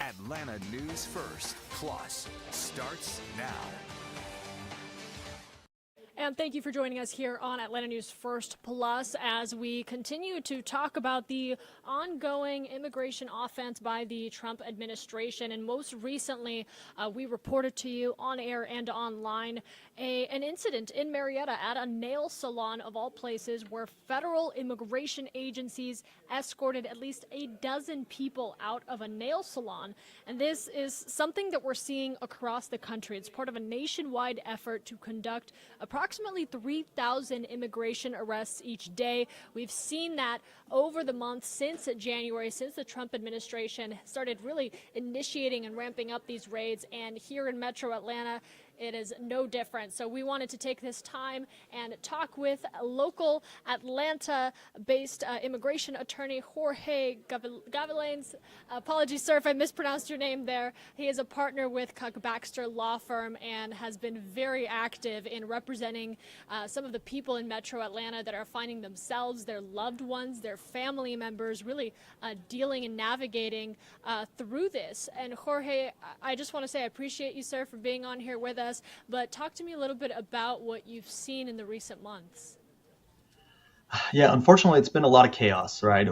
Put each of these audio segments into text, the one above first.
Atlanta News First Plus starts now. And thank you for joining us here on Atlanta News First Plus as we continue to talk about the ongoing immigration offense by the Trump administration. And most recently, we reported to you on air and online an incident in Marietta at a nail salon of all places where federal immigration agencies escorted at least a dozen people out of a nail salon. And this is something that we're seeing across the country. It's part of a nationwide effort to conduct approximately 3,000 immigration arrests each day. We've seen that over the month since January, since the Trump administration started really initiating and ramping up these raids. And here in Metro Atlanta, it is no different. So we wanted to take this time and talk with a local Atlanta-based immigration attorney, Jorge Gavilanes. Apologies, sir, if I mispronounced your name there. He is a partner with Cuck Baxter Law Firm and has been very active in representing some of the people in Metro Atlanta that are finding themselves, their loved ones, their family members, really dealing and navigating through this. And Jorge, I just want to say I appreciate you, sir, for being on here with us. But talk to me a little bit about what you've seen in the recent months. Yeah, unfortunately, it's been a lot of chaos, right?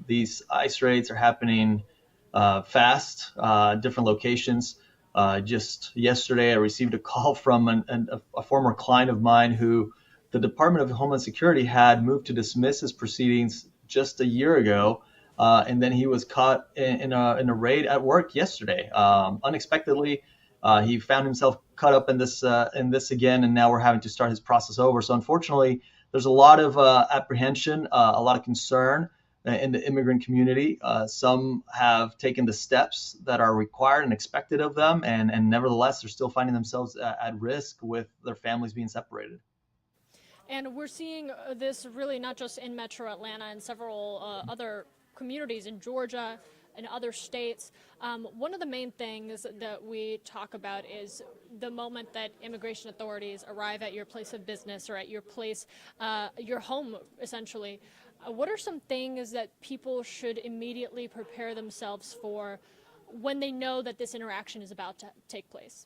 These ICE raids are happening fast, different locations. Just yesterday, I received a call from a former client of mine who the Department of Homeland Security had moved to dismiss his proceedings just a year ago. And then he was caught in a raid at work yesterday. Unexpectedly, he found himself caught up in this again, and now we're having to start his process over. So unfortunately, there's a lot of apprehension, a lot of concern in the immigrant community. Some have taken the steps that are required and expected of them, and nevertheless, they're still finding themselves at risk with their families being separated. And we're seeing this really not just in Metro Atlanta and several other communities in Georgia and other states. One of the main things that we talk about is the moment that immigration authorities arrive at your place of business or at your place, your home, essentially. What are some things that people should immediately prepare themselves for when they know that this interaction is about to take place?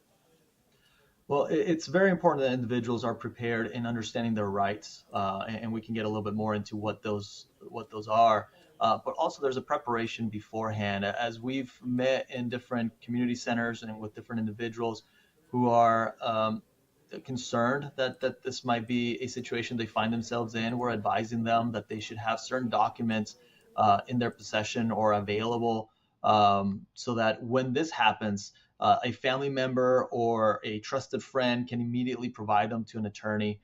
Well, it's very important that individuals are prepared in understanding their rights, and we can get a little bit more into what those are. But also there's a preparation beforehand. As we've met in different community centers and with different individuals who are concerned that this might be a situation they find themselves in, we're advising them that they should have certain documents in their possession or available so that when this happens, a family member or a trusted friend can immediately provide them to an attorney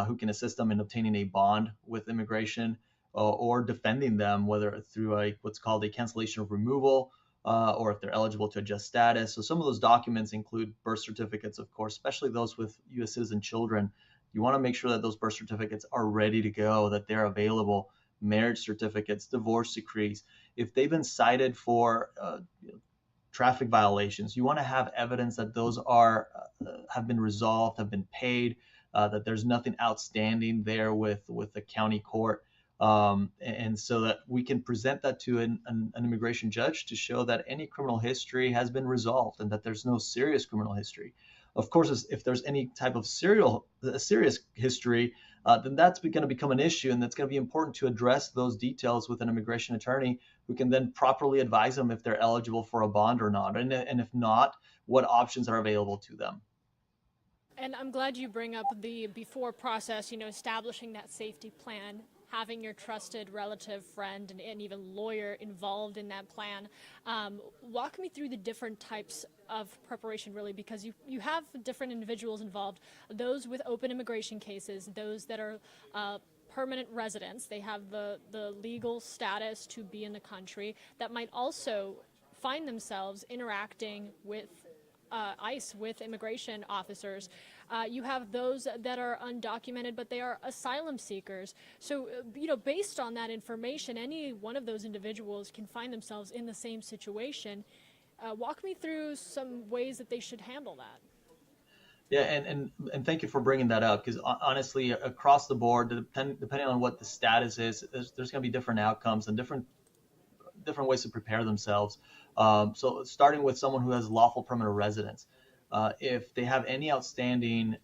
who can assist them in obtaining a bond with immigration or defending them, whether through what's called a cancellation of removal or if they're eligible to adjust status. So some of those documents include birth certificates, of course, especially those with U.S. citizen children. You want to make sure that those birth certificates are ready to go, that they're available, marriage certificates, divorce decrees. If they've been cited for traffic violations, you want to have evidence that those have been resolved, have been paid, that there's nothing outstanding there with the county court. And so that we can present that to an immigration judge to show that any criminal history has been resolved and that there's no serious criminal history. Of course, if there's any type of serious history, then that's going to become an issue, and it's going to be important to address those details with an immigration attorney who can then properly advise them if they're eligible for a bond or not, and if not, what options are available to them. And I'm glad you bring up the before process, establishing that safety plan, having your trusted relative, friend, and even lawyer involved in that plan. Walk me through the different types of preparation, really, because you have different individuals involved, those with open immigration cases, those that are permanent residents. They have the legal status to be in the country that might also find themselves interacting with ICE, with immigration officers. You have those that are undocumented, but they are asylum seekers. So, based on that information, any one of those individuals can find themselves in the same situation. Walk me through some ways that they should handle that. Yeah, and thank you for bringing that up, because honestly, across the board, depending on what the status is, there's going to be different outcomes and different different ways to prepare themselves. So starting with someone who has lawful permanent residence, if they have any outstanding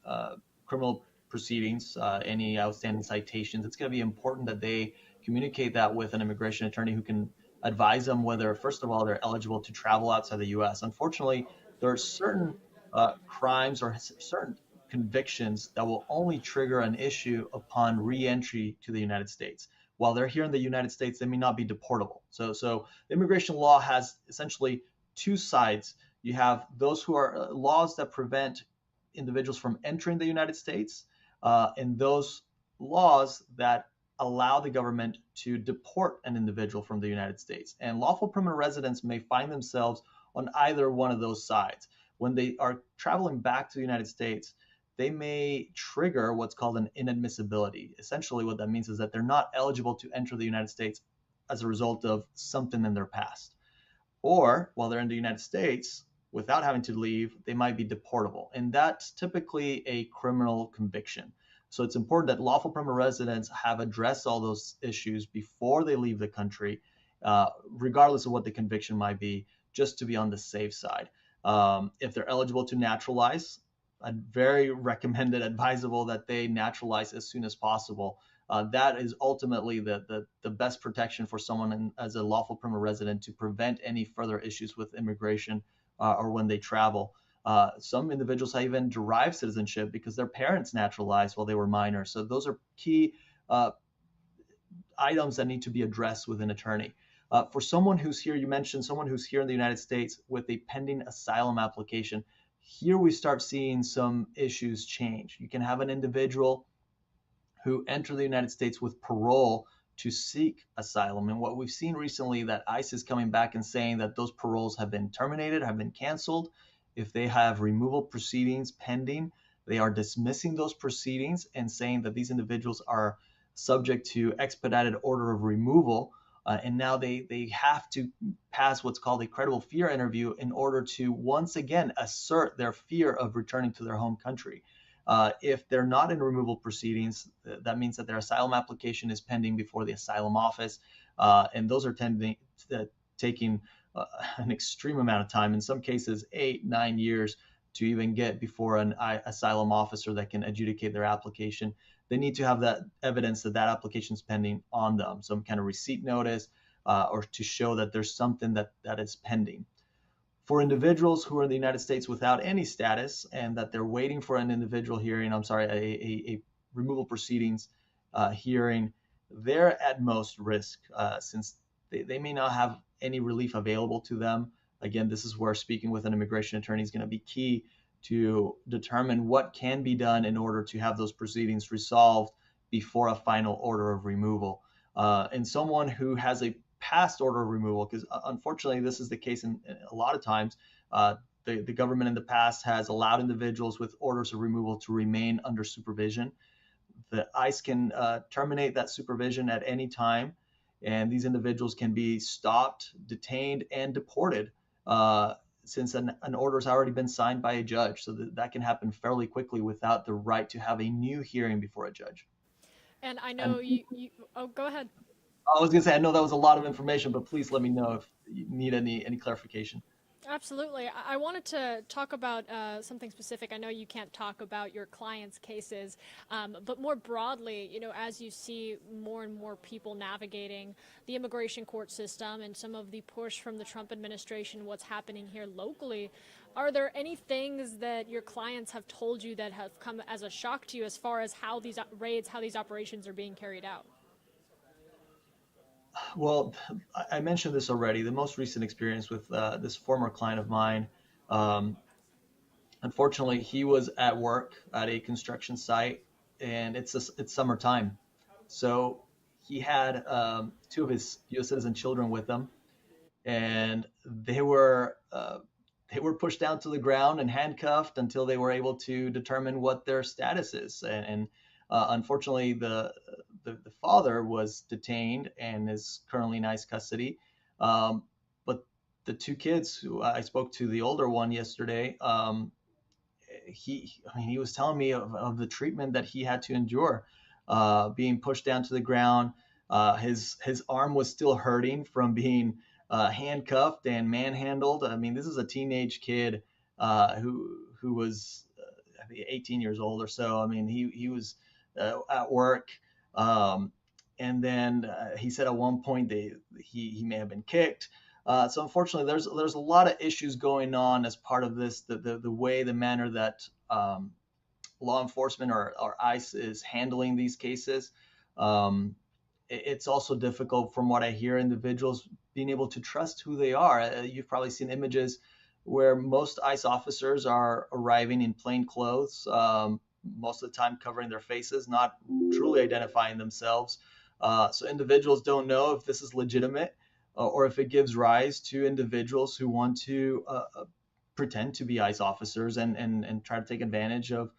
criminal proceedings, any outstanding citations, it's going to be important that they communicate that with an immigration attorney who can advise them whether, first of all, they're eligible to travel outside the U.S. Unfortunately, there are certain crimes or certain convictions that will only trigger an issue upon re-entry to the United States. While they're here in the United States, they may not be deportable. So immigration law has essentially two sides. You have those who are laws that prevent individuals from entering the United States, and those laws that allow the government to deport an individual from the United States. And lawful permanent residents may find themselves on either one of those sides. When they are traveling back to the United States, they may trigger what's called an inadmissibility. Essentially, what that means is that they're not eligible to enter the United States as a result of something in their past. Or while they're in the United States, without having to leave, they might be deportable. And that's typically a criminal conviction. So it's important that lawful permanent residents have addressed all those issues before they leave the country, regardless of what the conviction might be, just to be on the safe side. If they're eligible to naturalize, very recommended, advisable that they naturalize as soon as possible. That is ultimately the best protection for someone as a lawful permanent resident to prevent any further issues with immigration or when they travel. Some individuals have even derived citizenship because their parents naturalized while they were minors. So those are key items that need to be addressed with an attorney. For someone who's here, you mentioned someone who's here in the United States with a pending asylum application. Here we start seeing some issues change. You can have an individual who enter the United States with parole to seek asylum. And what we've seen recently, that ICE is coming back and saying that those paroles have been terminated, have been canceled. If they have removal proceedings pending, they are dismissing those proceedings and saying that these individuals are subject to expedited order of removal. And now they have to pass what's called a credible fear interview in order to once again assert their fear of returning to their home country. If they're not in removal proceedings, that means that their asylum application is pending before the asylum office. And those are taking an extreme amount of time, in some cases 8-9 years to even get before an asylum officer that can adjudicate their application. They need to have that evidence that that application is pending on them, some kind of receipt notice, or to show that there's something that is pending. For individuals who are in the United States without any status and that they're waiting for an individual hearing, a removal proceedings hearing, they're at most risk since they may not have any relief available to them. Again, this is where speaking with an immigration attorney is going to be key to determine what can be done in order to have those proceedings resolved before a final order of removal. And someone who has a past order of removal, because unfortunately this is the case in a lot of times, the government in the past has allowed individuals with orders of removal to remain under supervision. The ICE can terminate that supervision at any time, and these individuals can be stopped, detained, and deported since an order has already been signed by a judge. So that can happen fairly quickly without the right to have a new hearing before a judge. And I know you oh, go ahead. I was going to say, I know that was a lot of information, but please let me know if you need any clarification. Absolutely. I wanted to talk about something specific. I know you can't talk about your clients' cases, but more broadly, as you see more and more people navigating the immigration court system and some of the push from the Trump administration, what's happening here locally, are there any things that your clients have told you that have come as a shock to you as far as how these raids, how these operations are being carried out? Well, I mentioned this already. The most recent experience with this former client of mine, unfortunately, he was at work at a construction site, and it's summertime, so he had two of his U.S. citizen children with him, and they were pushed down to the ground and handcuffed until they were able to determine what their status is. And unfortunately, the father was detained and is currently in ICE custody. But the two kids, who I spoke to, the older one yesterday, he was telling me of the treatment that he had to endure, being pushed down to the ground. His arm was still hurting from being handcuffed and manhandled. I mean, this is a teenage kid who was I think 18 years old or so. I mean, he was at work, um, and then he said at one point he may have been kicked. So unfortunately, there's a lot of issues going on as part of this. The manner that law enforcement or ICE is handling these cases. Um, it's also difficult, from what I hear, individuals being able to trust who they are. You've probably seen images where most ICE officers are arriving in plain clothes, most of the time covering their faces, not truly identifying themselves. So individuals don't know if this is legitimate or if it gives rise to individuals who want to pretend to be ICE officers and try to take advantage of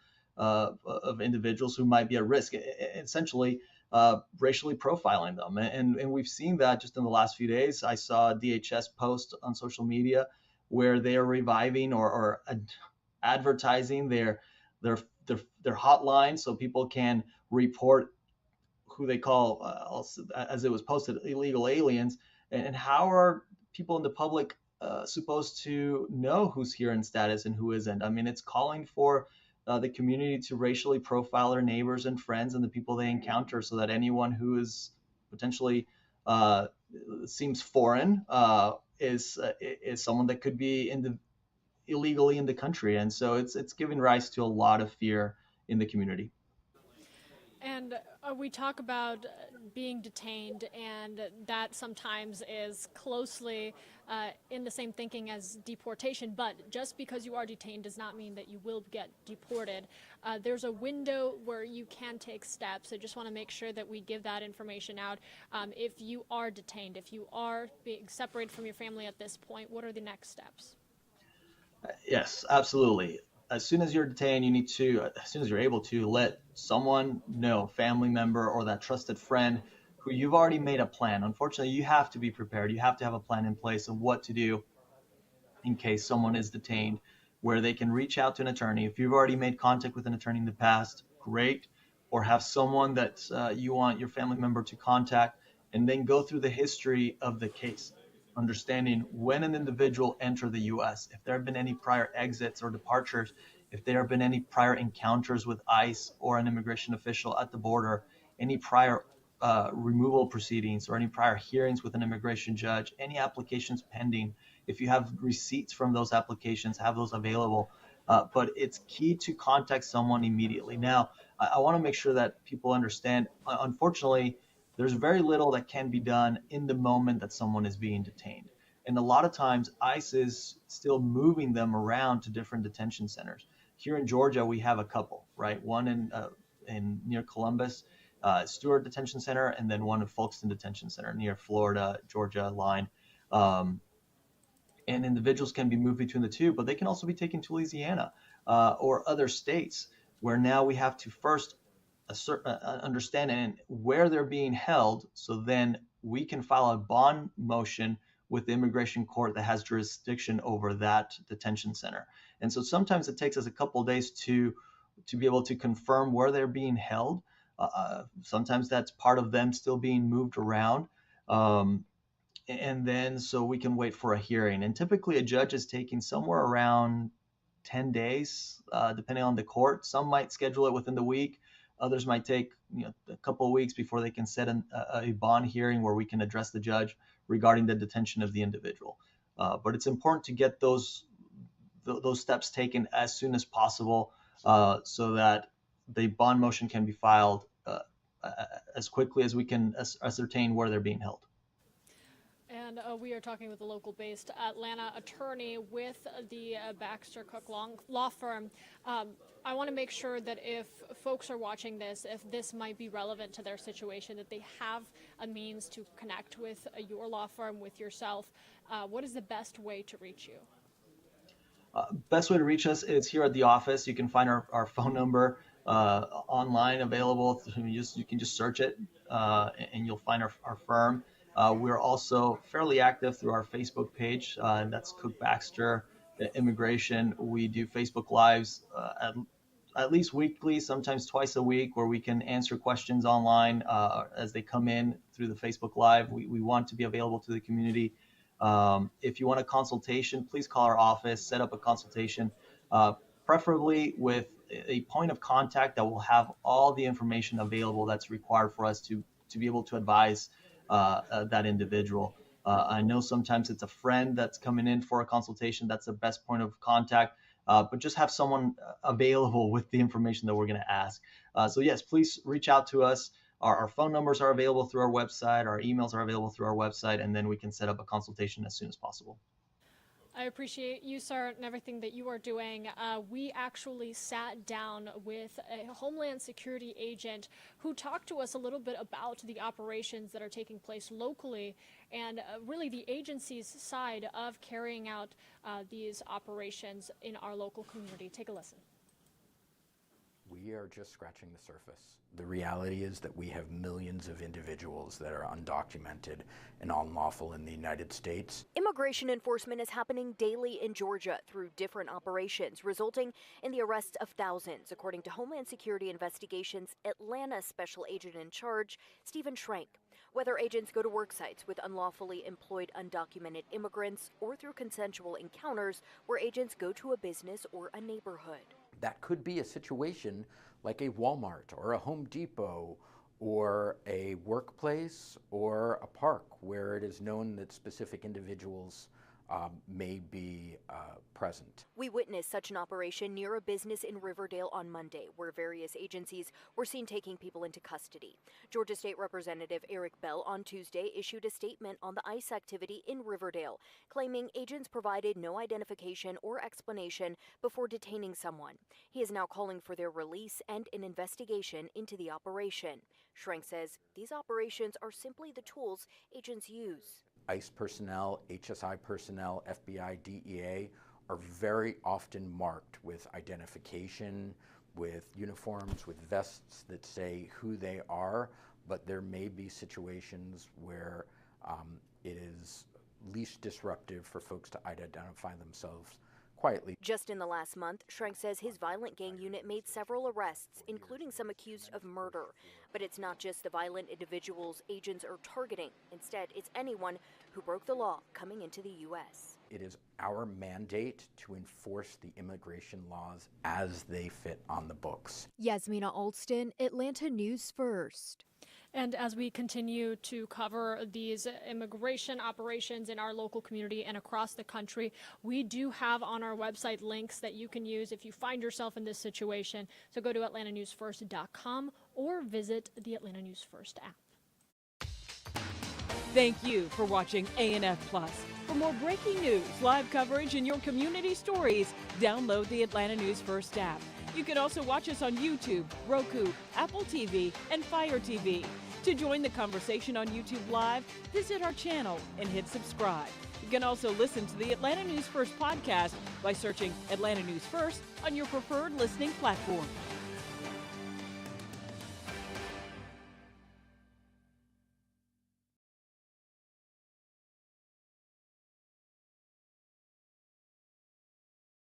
individuals who might be at risk, essentially racially profiling them. And we've seen that just in the last few days. I saw a DHS post on social media where they are reviving or advertising their their hotline so people can report who they call, as it was posted, illegal aliens. And how are people in the public supposed to know who's here in status and who isn't? I mean, it's calling for the community to racially profile their neighbors and friends and the people they encounter, so that anyone who is potentially uh, seems foreign is someone that could be illegally in the country. And so it's giving rise to a lot of fear in the community. And we talk about being detained, and that sometimes is closely in the same thinking as deportation. But just because you are detained does not mean that you will get deported. There's a window where you can take steps. I just want to make sure that we give that information out. If you are detained, if you are being separated from your family at this point, what are the next steps? Yes, absolutely. As soon as you're detained, you need to, as soon as you're able to, let someone know, family member or that trusted friend who you've already made a plan. Unfortunately, you have to be prepared. You have to have a plan in place of what to do in case someone is detained, where they can reach out to an attorney. If you've already made contact with an attorney in the past, great. Or have someone that you want your family member to contact, and then go through the history of the case, understanding when an individual entered the U.S., if there have been any prior exits or departures, if there have been any prior encounters with ICE or an immigration official at the border, any prior removal proceedings or any prior hearings with an immigration judge, any applications pending. If you have receipts from those applications, have those available. But it's key to contact someone immediately. Now, I want to make sure that people understand, unfortunately, there's very little that can be done in the moment that someone is being detained. And a lot of times, ICE is still moving them around to different detention centers. Here in Georgia, we have a couple, right? One in near Columbus, Stewart Detention Center, and then one in Folkston Detention Center near Florida, Georgia line. Um, and individuals can be moved between the two, but they can also be taken to Louisiana or other states, where now we have to first understand and where they're being held, so then we can file a bond motion with the immigration court that has jurisdiction over that detention center. And so sometimes it takes us a couple of days to be able to confirm where they're being held. Sometimes that's part of them still being moved around. And then so we can wait for a hearing. And typically a judge is taking somewhere around 10 days, depending on the court. Some might schedule it within the week. Others might take a couple of weeks before they can set a bond hearing where we can address the judge regarding the detention of the individual. But it's important to get those steps taken as soon as possible, so that the bond motion can be filed as quickly as we can ascertain where they're being held. And we are talking with a local-based Atlanta attorney with the Baxter Cook Law Firm. I want to make sure that if folks are watching this, if this might be relevant to their situation, that they have a means to connect with your law firm, with yourself. What is the best way to reach you? Best way to reach us is here at the office. You can find our phone number online available. You can just search it and you'll find our firm. We're also fairly active through our Facebook page, and that's Cook Baxter Immigration. We do Facebook Lives at least weekly, sometimes twice a week, where we can answer questions online as they come in through the Facebook Live. We want to be available to the community If you want a consultation, please call our office, set up a consultation, preferably with a point of contact that will have all the information available that's required for us to be able to advise that individual. I know sometimes it's a friend that's coming in for a consultation. That's the best point of contact. But just have someone available with the information that we're going to ask. So yes, please reach out to us. Our phone numbers are available through our website. Our emails are available through our website, and then we can set up a consultation as soon as possible. I appreciate you, sir, and everything that you are doing. We actually sat down with a Homeland Security agent who talked to us a little bit about the operations that are taking place locally and really the agency's side of carrying out these operations in our local community. Take a listen. We are just scratching the surface. The reality is that we have millions of individuals that are undocumented and unlawful in the United States. Immigration enforcement is happening daily in Georgia through different operations, resulting in the arrest of thousands, according to Homeland Security Investigations Atlanta Special Agent in Charge, Stephen Schrank. Whether agents go to work sites with unlawfully employed undocumented immigrants or through consensual encounters where agents go to a business or a neighborhood. That could be a situation like a Walmart or a Home Depot or a workplace or a park where it is known that specific individuals may be present. We witnessed such an operation near a business in Riverdale on Monday, where various agencies were seen taking people into custody. Georgia State Representative Eric Bell on Tuesday issued a statement on the ICE activity in Riverdale, claiming agents provided no identification or explanation before detaining someone. He is now calling for their release and an investigation into the operation. Schrank says these operations are simply the tools agents use. ICE personnel, HSI personnel, FBI, DEA are very often marked with identification, with uniforms, with vests that say who they are, but there may be situations where it is least disruptive for folks to identify themselves quietly. Just in the last month, Schrank says his violent gang unit made several arrests, including some accused of murder. But it's not just the violent individuals agents are targeting. Instead, it's anyone who broke the law coming into the U.S. It is our mandate to enforce the immigration laws as they fit on the books. Yasmina Alston, Atlanta News First. And as we continue to cover these immigration operations in our local community and across the country, we do have on our website links that you can use if you find yourself in this situation. So go to atlantanewsfirst.com or visit the Atlanta News First app. Thank you for watching ANF Plus. For more breaking news, live coverage, and your community stories, download the Atlanta News First app. You can also watch us on YouTube, Roku, Apple TV, and Fire TV. To join the conversation on YouTube Live, visit our channel and hit subscribe. You can also listen to the Atlanta News First podcast by searching Atlanta News First on your preferred listening platform.